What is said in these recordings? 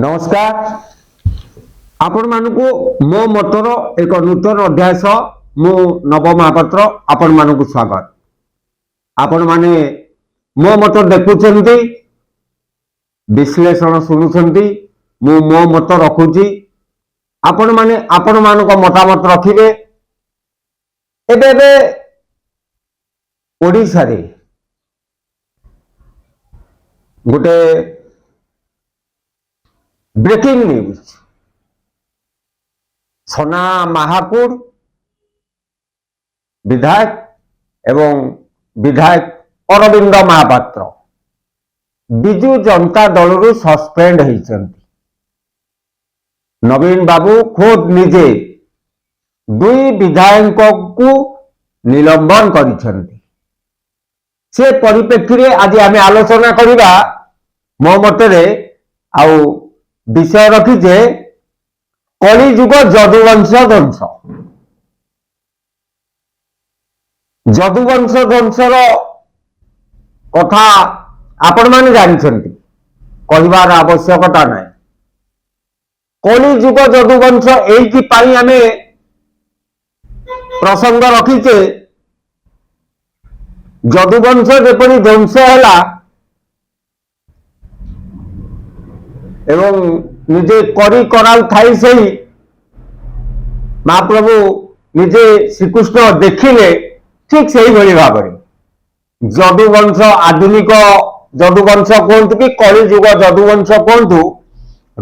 नमस्कार आपण मानकु मो मतर एक नूतन अध्याय मु नव महापात्र आपण मानकु स्वागत। आपण माने मो मत देखुछंती विश्लेषण सुनुछंती मु मो मत रखुची आपण माने आपण मानक मतामत रखिबे। एबे ओडिसा रे गोटे ब्रेकिंग न्यूज सोना महाकुड़ विधायक एवं विधायक अरविंद महापात्र बिजु जनता दल सस्पेंड होइछंती। नवीन बाबू खुद निजे दुई विधायक को निलंबन करिछंती। से परिप्रेक्षी रे आज आमे आलोचना करिबा मो मतरे आउ विषय रखीजे कलिजुग जदुवंश ध्वंस। जदुवंश ध्वंसर कथा आपण माने जानिछंती, कहिबार आवश्यकता नाही। कलिजुग जदुवंश एइकी पाई आमे प्रसंग रखीचे जदुवंश जेपरि ध्वंस होला एवं निजे करी कराल थाई से महाप्रभु निजे श्रीकृष्ण देखिले ठीक से ही भाव जदुवंश आधुनिक जदुवंश कहतु कि कलिजुग जदुवंश कहतु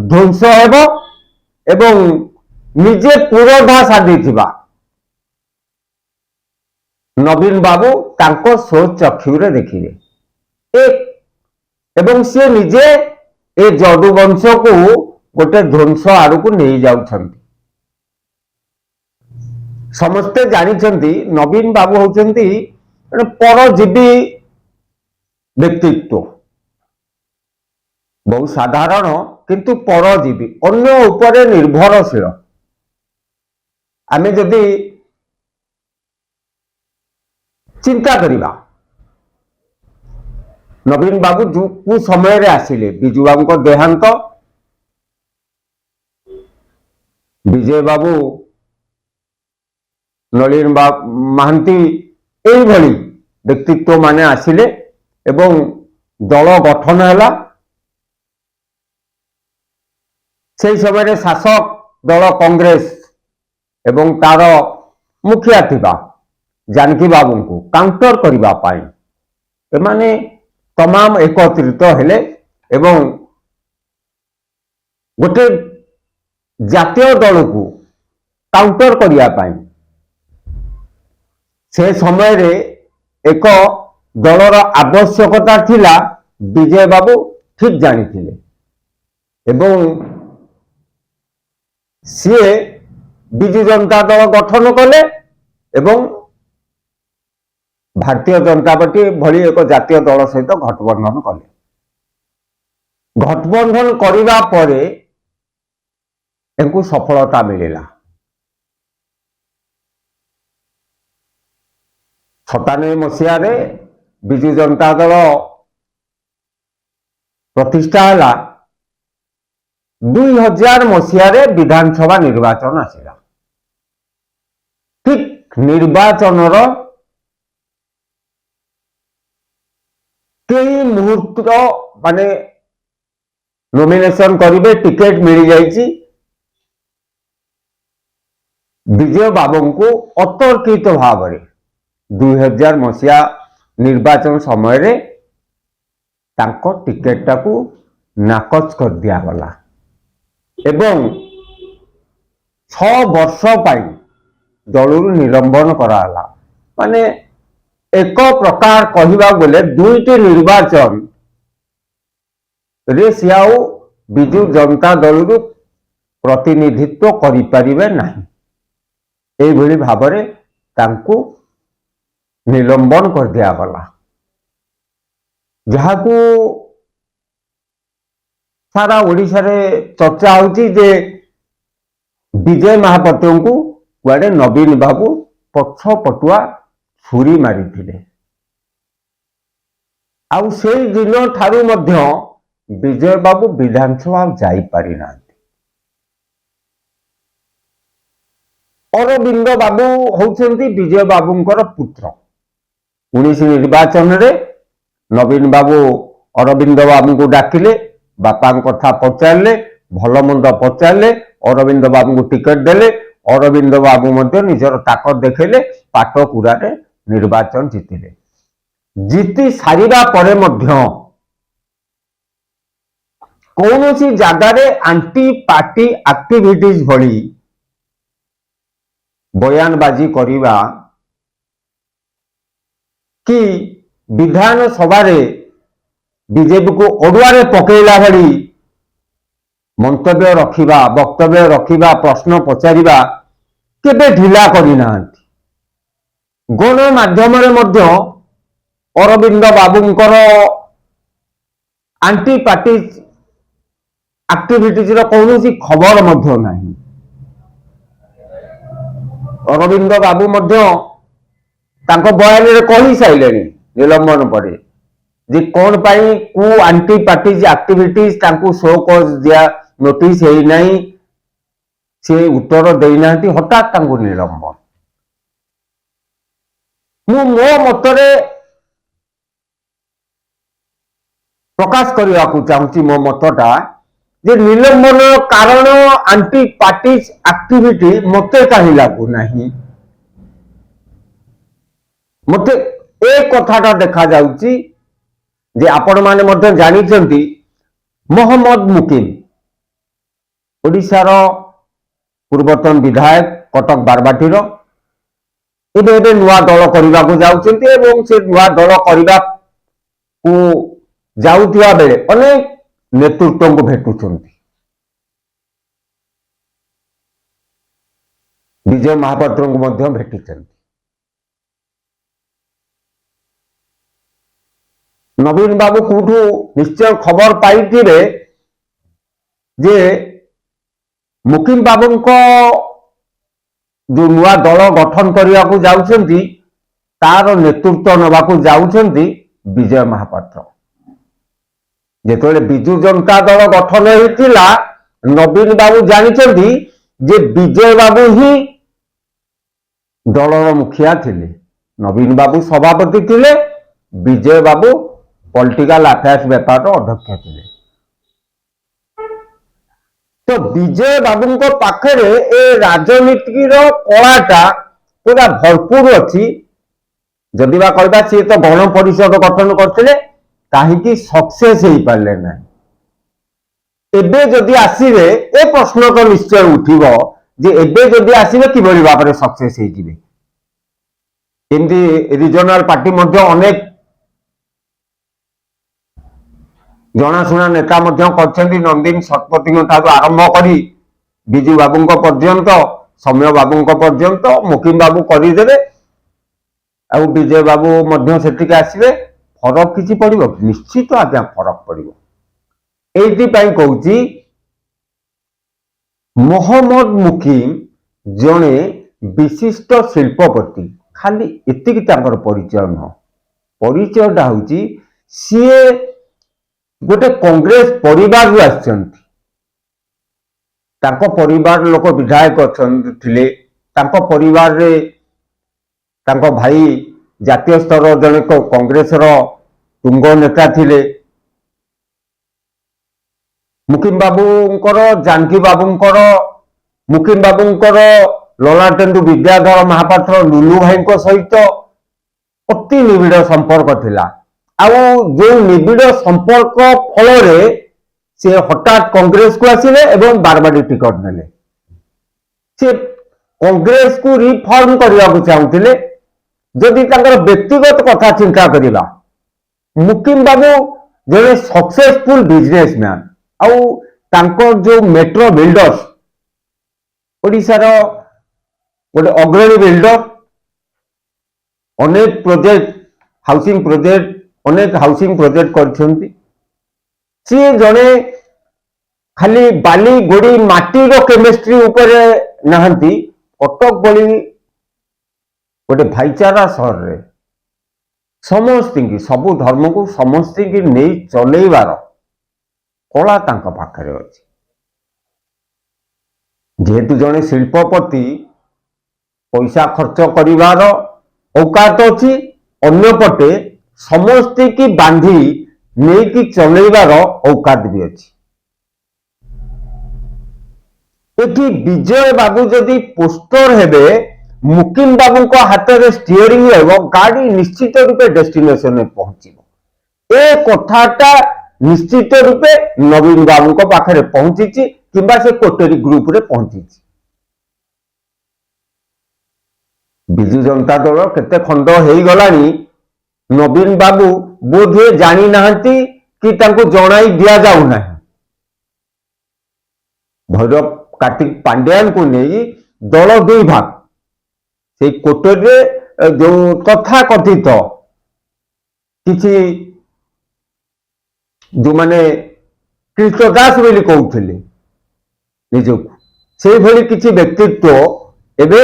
ध्वंस हेब एवं निजे पुरोधा साधी नवीन बाबू तांको सोच चक्षुरे देखिले एवं सी निजे ए जदुवंश को गोटे ध्वंस आड़ को नहीं जाउछंती। समस्ते जानिछंती नवीन बाबू होउछंती परजीवी व्यक्तित्व, बहुत साधारण किंतु परजीवी अन्य उपरे निर्भरशील। आमे जदि चिंता करिबा नवीन बाबू जो समय रे आसिले बिजू बाबू को देहांत, विजय बाबू नलिन महांती एई भली व्यक्तित्व माने आसिले एवं दल गठन हैला। से समय रे शासक दल कांग्रेस एवं तार मुखिया थिबा जानकी बाबू को काउंटर करिबा पाई एमाने तमाम एकत्रित हेले एवं गोटे जातीय दल को काउंटर करिया पाई से समय रे एक दलर आवश्यकता थिला विजय बाबू ठीक जानी थिले एवं सी बिजु जनता दल गठन कले एवं भारतीय जनता पार्टी भली एक जातीय दल सहित गठबंधन कले। गठबंधन करिबा परे एंकु सफलता मिलिला। 97 मसीहा रे बिजु जनता दल प्रतिष्ठा हला। 2000 मसीहा रे विधानसभा निर्वाचन आसिला। ठीक निर्वाचन कई मुहूर्त माने नॉमिनेशन करिवे टिकेट मिल जाइछि। विजय बाबू को अतर्कित भाव में 2000 मसीहा निर्वाचन समय रे तांको टिकेट टाकू नाकच कर दिया गला एवं 6 वर्ष पाई दलरू निलंबन कराला। माने एक प्रकार कहवा गले दुईटी निर्वाचन रे सियाओ बिजु जनता दल प्रतिनिधित्व करि परिबे नाही। एई भली भाबरे तांकु निलंबन कर दिया गला, जहाकू सारा ओडिशा रे चर्चा होची जे विजय महापात्र को कुआडे नवीन बाबू पछ पटुआ छुरी मारी थिले। आउ से दिन ठारू मध्य विजय बाबू विधानसभा जापारि ना। अरविंद बाबू होउछन्ति विजय बाबूंकर पुत्र। 19 निर्वाचन रे नवीन बाबू अरविंद बाबू को डाकिले, बापा कथा पचारे, भल मंद पचारे, अरविंद बाबू को टिकट देले। अरविंद बाबू मध्य निजर ताकत देखेले, पाटकुरा रे निर्वाचन जीतिले। जीति सारिबा परे मध्य कौनसी जगार आंटी पार्टी एक्टिविटीज भली बयानबाजी करिबा कि विधानसभा बीजेपी को ओडुआरे पकेला भली मंतव्य रखिबा, वक्तव्य रखिबा, प्रश्न पचारिबा केबे ढिला करिना। गणमाध्यम अरविंद बाबूंकर आंटी पार्टी एक्टिविटीज कौन खबर मध्य नहीं। अरविंद बाबू बयान रे कही सारे निलंबन पर जे कौन पाई को आंटी पार्टीज एक्टिविटीज शो कज दिया नोटिस है नहीं, से उत्तर देना हठात निलंबन। मो मतरे प्रकाश करने को चाहूँगी मो मतटा जे निलंबन कारण आंटी पार्टीज एक्टिविटी मते कहीं लागू नहीं। मते एक कथाटा देखा जाउची जे आपण माने मध्य जानिचंती मोहम्मद मुकिम ओडिशार पूर्वतन विधायक कटक बारबाटीर एबे नुआ दल करने को जाउचंती एवं से नुआ दल करने को जाउथिया बेले अनेक नेतृत्व को भेटुचंती। विजय महापात्र को मध्य भेटिचंती। नवीन बाबू कोठू निश्चय खबर पाई जे मुकिम बाबू को जो नुआ दल गठन करने को जाउचंती तार नेतृत्व नवाकू जाउचंती विजय महापात्र। जेतोले बिजू जनता दल गठन होइतिला नवीन बाबू जानिचंती जे विजय बाबू ही दलर मुखिया थिले। नवीन बाबू सभापति थिले, विजय बाबू पॉलिटिकल अफेयर्स व्यापार अध्यक्ष थिले। तो विजय बाबू को पाखरे ए राजनीति कलाटा पूरा भरपूर अच्छी। जदि बा कहबा सी तो गण परिषद गठन करथिले कहीं सक्सेस हो पारे ना। एबे जदि आसीबे ए प्रश्न तो निश्चय उठिबो जे एबे जदि आसीबे किबरी भाव में सक्सेस हो जिवे। एमती रिजनल पार्टी मध्य अनेक जनाशुना नेता नंदीन शतपथी आरंभ करी विजू बाबू पर्यंत सौम्य बाबू पर्यंत मुकिम बाबू करदे आ विजय बाबू से आसवे। फरक किसी पड़ो निश्चित आज्ञा फरक पड़ो। ये कहूँ मोहम्मद मुकिम जड़े विशिष्ट शिल्पपति खाली एति परिचय नुह। परिचयटा हूँ सी गोटे कांग्रेस परिवार परिवार लोक विधायक थे। परिवार रे भाई जातीय स्तर जने कांग्रेस तुंग नेता थिले। मुकिम बाबूंकर जानकी बाबूंकर मुकिम बाबूंकर ललाटेन्दु विद्याधर महापात्र लुलु भाई सहित अति निबिड़ संपर्क थिला। जो निबिड़ संपर्क फल से हठात कांग्रेस को आसिले एवं बारबाटी टिकट नेले। से कांग्रेस को रिफॉर्म करने को चाहूले। जदि व्यक्तिगत कथा चिंता करिबा मुकिम बाबू जड़े सक्सेसफुल बिजनेसमैन आउ जो मेट्रो बिल्डर्स ओडिशार गोटे अग्रणी बिल्डर अनेक प्रोजेक्ट हाउसिंग प्रोजेक्ट करछंती। सी जड़े खाली बाली गोड़ी माटीर केमिस्ट्री उपरे नहांती। कटक बली गोटे भाईचारा सहर रे समस्त सबु धर्म को समस्त नहीं चलैबार କଳା ତାଙ୍କ ପାଖରେ ଅଛି। ଯେହେତୁ ଜଣେ ଶିଳ୍ପପତି ପଇସା ଖର୍ଚ୍ଚ କରିବାର ଔକାତ ଅଛି, ଅନ୍ୟପଟେ ସମସ୍ତେ କି ବାନ୍ଧି ନେଇକି ଚଲେଇବାର ଔକାତ ବି ଅଛି। ଏଠି ବିଜୟ ବାବୁ ଯଦି ପୋଷ୍ଟର ହେବେ, ମୁକିମ ବାବୁଙ୍କ ହାତରେ ଷ୍ଟିଅରିଂ ରହିବ, ଗାଡି ନିଶ୍ଚିତ ରୂପେ ଡେଷ୍ଟିନେସନରେ ପହଞ୍ଚିବ। ଏ କଥାଟା ନିଶ୍ଚିତ ରୂପେ ନବୀନ ବାବୁଙ୍କ ପାଖରେ ପହଞ୍ଚିଛି କିମ୍ବା ସେ କୋଟରୀ ଗ୍ରୁପରେ ପହଞ୍ଚିଛି। ବିଜୁ ଜନତା ଦଳ କେତେ ଖଣ୍ଡ ହେଇଗଲାଣି, ନବୀନ ବାବୁ ବୋଧହୁଏ ଜାଣି ନାହାନ୍ତି କି ତାଙ୍କୁ ଜଣାଇ ଦିଆଯାଉ ନାହିଁ। ଭୈରବ କାର୍ତ୍ତିକ ପାଣ୍ଡିଆନଙ୍କୁ ନେଇ ଦଳ ଦୁଇ ଭାଗ, ସେଇ କୋଟରୀରେ ଯୋଉ ତଥାକଥିତ କିଛି ଯୋଉମାନେ କୀର୍ତ୍ତ ଦାସ ବୋଲି କହୁଥିଲେ ନିଜକୁ, ସେଇଭଳି କିଛି ବ୍ୟକ୍ତିତ୍ୱ ଏବେ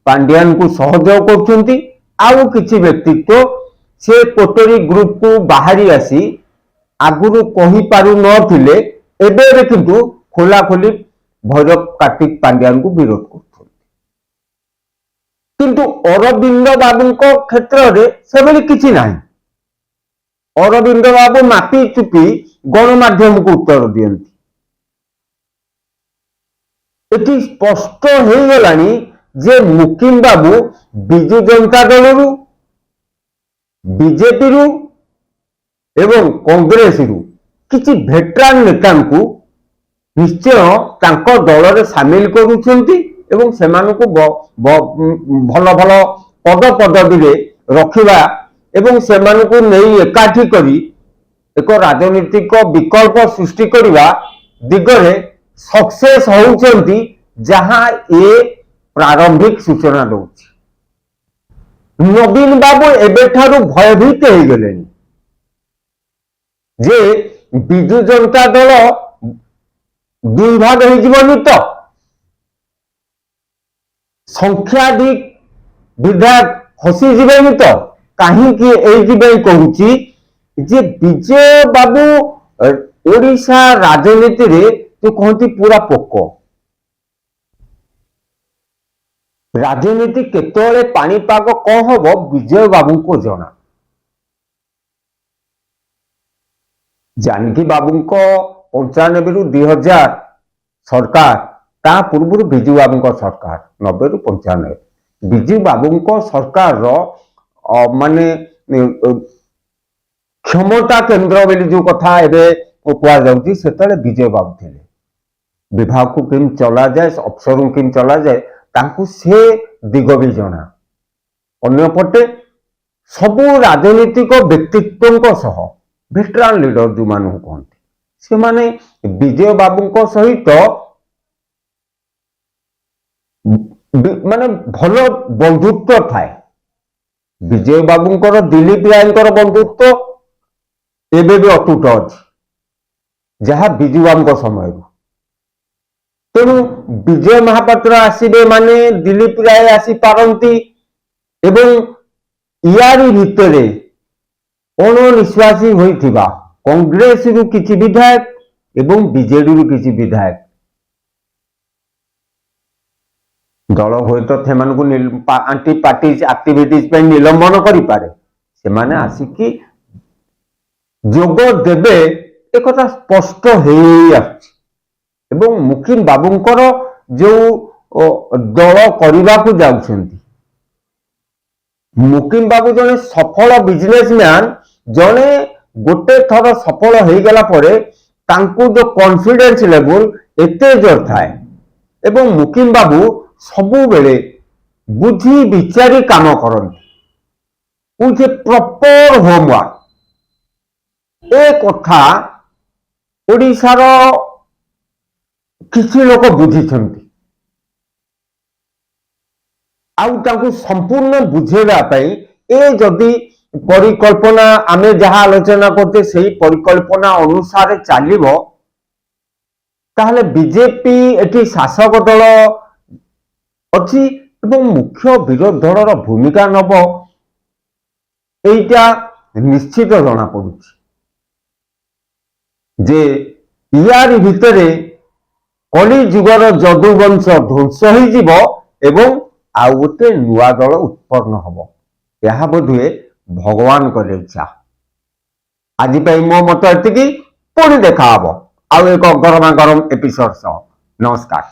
ପାଣ୍ଡିଆନଙ୍କୁ ସହଯୋଗ କରୁଛନ୍ତି। ଆଉ କିଛି ବ୍ୟକ୍ତିତ୍ୱ ସେ କୋଟରୀ ଗ୍ରୁପକୁ ବାହାରି ଆସି ଆଗରୁ କହିପାରୁନଥିଲେ, ଏବେ କିନ୍ତୁ ଖୋଲାଖୋଲି ଭୈରବ କାର୍ତ୍ତିକ ପାଣ୍ଡିଆନଙ୍କୁ ବିରୋଧ କରୁଛନ୍ତି। କିନ୍ତୁ ଅରବିନ୍ଦ ବାବୁଙ୍କ କ୍ଷେତ୍ରରେ ସେଭଳି କିଛି ନାହିଁ। ଅରବିନ୍ଦ ବାବୁ ମାପି ଚୁପି ଗଣମାଧ୍ୟମକୁ ଉତ୍ତର ଦିଅନ୍ତି। ଏଠି ସ୍ପଷ୍ଟ ହେଇଗଲାଣି ଯେ ମୁକିମ ବାବୁ ବିଜୁ ଜନତା ଦଳରୁ, ବିଜେପିରୁ ଏବଂ କଂଗ୍ରେସରୁ କିଛି ଭେଟରାନ ନେତାଙ୍କୁ ନିଶ୍ଚୟ ତାଙ୍କ ଦଳରେ ସାମିଲ କରୁଛନ୍ତି ଏବଂ ସେମାନଙ୍କୁ ଭଲ ଭଲ ପଦ ପଦବୀରେ ରଖିବା ଏବଂ ସେମାନଙ୍କୁ ନେଇ ଏକାଠି କରି ଏକ ରାଜନୈତିକ ବିକଳ୍ପ ସୃଷ୍ଟି କରିବା ଦିଗରେ ସକ୍ସେସ ହେଉଛନ୍ତି, ଯାହା ଏ ପ୍ରାରମ୍ଭିକ ସୂଚନା ଦେଉଛି। ନବୀନ ବାବୁ ଏବେଠାରୁ ଭୟଭୀତ ହେଇଗଲେଣି ଯେ ବିଜୁ ଜନତା ଦଳ ଦୁଇ ଭାଗ ହେଇଯିବନି ତ, ସଂଖ୍ୟାଧିକ ବିଧାୟକ ଖସିଯିବେନି ତ। କାହିଁକି ଏଇଥିପାଇଁ କହୁଛି ଯେ ବିଜୟ ବାବୁ ଓଡ଼ିଶା ରାଜନୀତିରେ ଯୋଉ କହନ୍ତି ପୁରା ପୋକ, ରାଜନୀତି କେତେବେଳେ ପାଣିପାଗ କଣ ହବ ବିଜୟ ବାବୁଙ୍କୁ ଜଣା। ଜାନକୀ ବାବୁଙ୍କ 95ରୁ 2000 ସରକାର, ତା ପୂର୍ବରୁ ବିଜୁ ବାବୁଙ୍କ ସରକାର 90ରୁ 95, ବିଜୁ ବାବୁଙ୍କ ସରକାରର ମାନେ କ୍ଷମତା କେନ୍ଦ୍ର ବୋଲି ଯୋଉ କଥା ଏବେ କୁହାଯାଉଛି, ସେତେବେଳେ ବିଜୟ ବାବୁ ଥିଲେ। ବିଭାଗକୁ କେମିତି ଚଲାଯାଏ, ଅଫସରଙ୍କୁ କେମିତି ଚଲାଯାଏ, ତାଙ୍କୁ ସେ ଦିଗ ବି ଜଣା। ଅନ୍ୟପଟେ ସବୁ ରାଜନୈତିକ ବ୍ୟକ୍ତିତ୍ୱଙ୍କ ସହ ଭେଟରାନ ଲିଡର ଯୋଉମାନଙ୍କୁ କହନ୍ତି, ସେମାନେ ବିଜୟ ବାବୁଙ୍କ ସହିତ ମାନେ ଭଲ ବନ୍ଧୁତ୍ୱ ଥାଏ। ବିଜୟ ବାବୁଙ୍କର ଦିଲ୍ଲୀପ ରାୟଙ୍କର ବନ୍ଧୁତ୍ୱ ଏବେ ବି ଅତୁଟ ଅଛି, ଯାହା ବିଜୁ ବାବୁଙ୍କ ସମୟରୁ। ତେଣୁ ବିଜୟ ମହାପାତ୍ର ଆସିବେ ମାନେ ଦିଲ୍ଲୀପ ରାୟ ଆସିପାରନ୍ତି ଏବଂ ইয়ারি ଭିତରେ ଅଣନିଶ୍ୱାସୀ ହୋଇଥିବା କଂଗ୍ରେସରୁ କିଛି ବିଧାୟକ ଏବଂ ବିଜେଡିରୁ କିଛି ବିଧାୟକ ଦଳ ହୁଏତ ସେମାନଙ୍କୁ ଆଣ୍ଟି ପାର୍ଟି ଆକ୍ଟିଭିଟିଜ ପାଇଁ ନିଲମ୍ବନ କରିପାରେ, ସେମାନେ ଆସିକି ଯୋଗ ଦେବେ ଏକଥା ସ୍ପଷ୍ଟ ହେଇ ଆସୁଛି। ଏବଂ ମୁକିମ ବାବୁଙ୍କର ଯୋଉ ଦଳ କରିବାକୁ ଯାଉଛନ୍ତି, ମୁକିମ ବାବୁ ଜଣେ ସଫଳ ବିଜନେସମ୍ୟାନ, ଜଣେ ଗୋଟେ ଥର ସଫଳ ହେଇଗଲା ପରେ ତାଙ୍କୁ ଯୋଉ କନଫିଡେନ୍ସ ଲେଭେଲ ଏତେ ଜୋର ଥାଏ ଏବଂ ମୁକିମ ବାବୁ ସବୁବେଳେ ବୁଝି ବିଚାରି କାମ କରନ୍ତି, ପ୍ରପର ହୋମୱାର୍କ। ଏ କଥା ଓଡ଼ିଶାର କିଛି ଲୋକ ବୁଝିଛନ୍ତି, ଆଉ ତାଙ୍କୁ ସମ୍ପୂର୍ଣ୍ଣ ବୁଝେଇବା ପାଇଁ ଏ ଯଦି ପରିକଳ୍ପନା ଆମେ ଯାହା ଆଲୋଚନା କରୁଛେ ସେଇ ପରିକଳ୍ପନା ଅନୁସାରେ ଚାଲିବ, ତାହେଲେ ବିଜେପି ଏଠି ଶାସକ ଦଳ ଅଛି ଏବଂ ମୁଖ୍ୟ ବିରୋଧ ଦଳର ଭୂମିକା ନେବ, এইটা ନିଶ୍ଚିତ ଜଣା ପଡୁଛି ଯେ ইয়াରି ଭିତରେ କଳି ଯୁଗର ଯଦୁବଂଶ ଧ୍ୱଂସ ହୋଇଯିବ ଏବଂ ଆଉ ଗୋଟେ ନୂଆ ଦଳ ଉତ୍ପନ୍ନ ହବ। ଏହା ବୋଧହୁଏ ଭଗବାନଙ୍କର ଇଚ୍ଛା। ଆଜି ପାଇଁ ମୋ ମତ ଏତିକି। ପୁଣି ଦେଖା ହବ ଆଉ ଏକ ଗରମା ଗରମ ଏପିସୋଡ ସହ। ନମସ୍କାର।